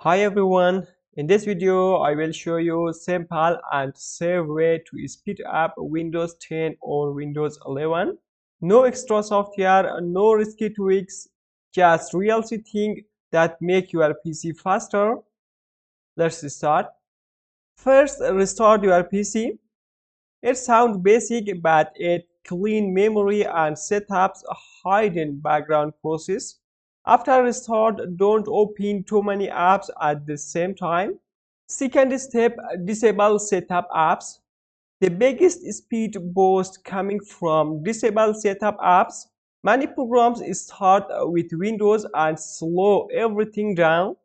Hi everyone, in this video I will show you simple and safe way to speed up Windows 10 or Windows 11. No extra software, no risky tweaks, just real settings that make your PC faster. Let's start. First, restart your PC. It sounds basic, but it clean memory and setups a hidden background process. After restart, don't open too many apps at the same time. Second step, disable setup apps. The biggest speed boost coming from disable setup apps. Many programs start with Windows and slow everything down.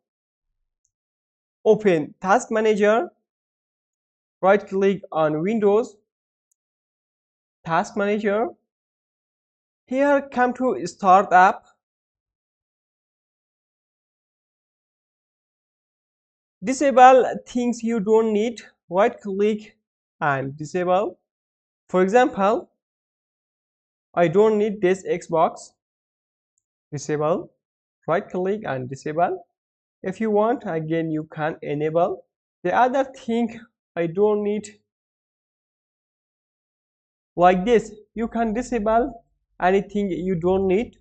Open Task Manager. Right click on Windows, Task Manager. Here come to Start App. Disable things you don't need. Right click and disable. For example, I don't need this Xbox. Disable. Right click and disable. If you want, again you can enable. The other thing I don't need, like this, you can disable anything you don't need.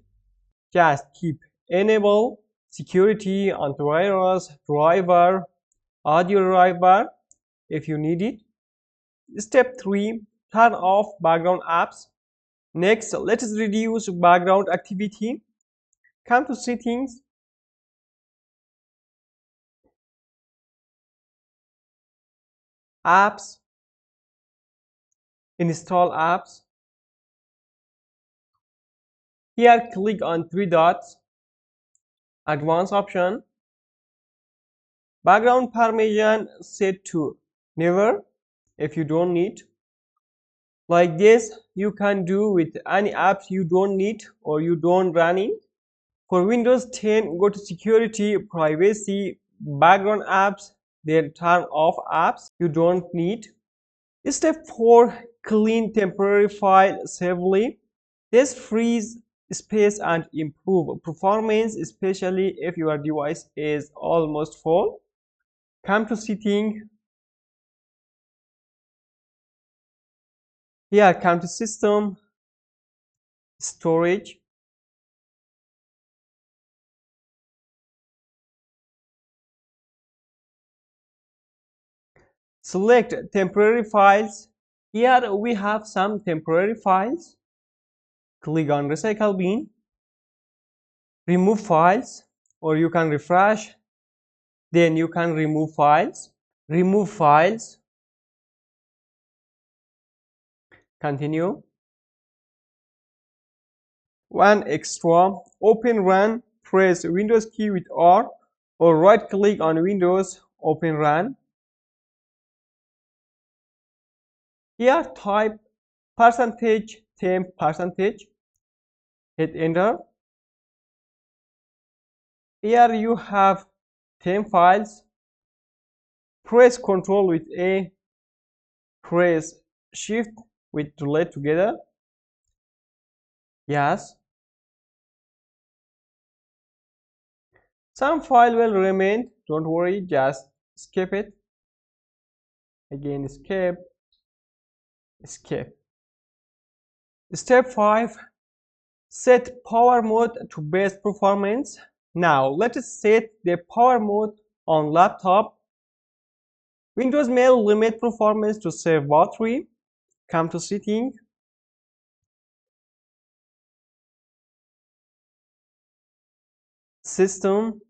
Just keep enable security, antivirus, driver, audio driver if you need it. Step 3, turn off background apps. Next, let us reduce background activity. Come to settings, apps, install apps. Here click on 3 dots, advanced option, background permission set to never if you don't need. Like this you can do with any apps you don't need or you don't running. For Windows 10, go to security, privacy, background apps, then turn off apps you don't need. Step 4, clean temporary file safely. This frees space and improve performance, especially if your device is almost full. Come to setting. Here come to system, storage. Select temporary files. Here we have some temporary files. Click on recycle bin. Remove files, or you can refresh. Then you can remove files. Remove files. Continue. One extra, open run, press Windows key with R or right click on Windows, open run. Here type %temp%, hit enter. Here you have temp files. Press Ctrl with A, press Shift with delete together. Yes. Some file will remain, don't worry, just skip it. Again skip, skip. Step 5, set power mode to best performance. Now let us set the power mode on laptop. Windows may limit performance to save battery. Come to setting. System,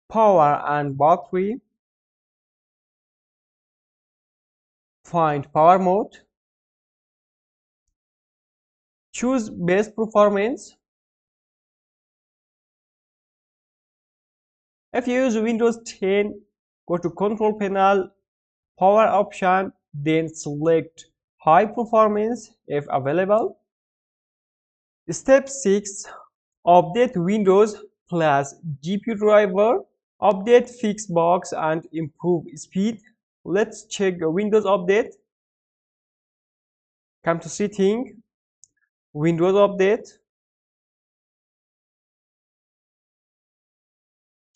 power and battery. Find power mode. Choose best performance. If you use Windows 10, go to Control Panel, Power option, then select High Performance if available. Step 6, update Windows plus GPU driver. Update fix bugs and improve speed. Let's check Windows update. Come to setting, Windows update.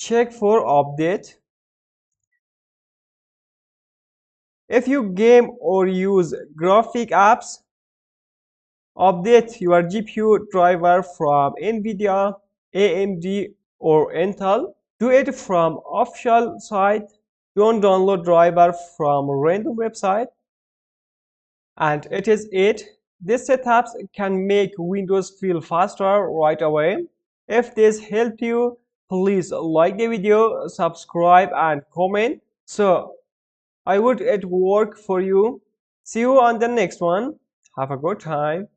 check for update. If you game or use graphic apps, update your GPU driver from NVIDIA, AMD, or Intel. Do it from official site. Don't download driver from random website. And it is it. These setups can make Windows feel faster right away. If this helped you, please like the video, subscribe, and comment. So I would it work for you. See you on the next one. Have a good time.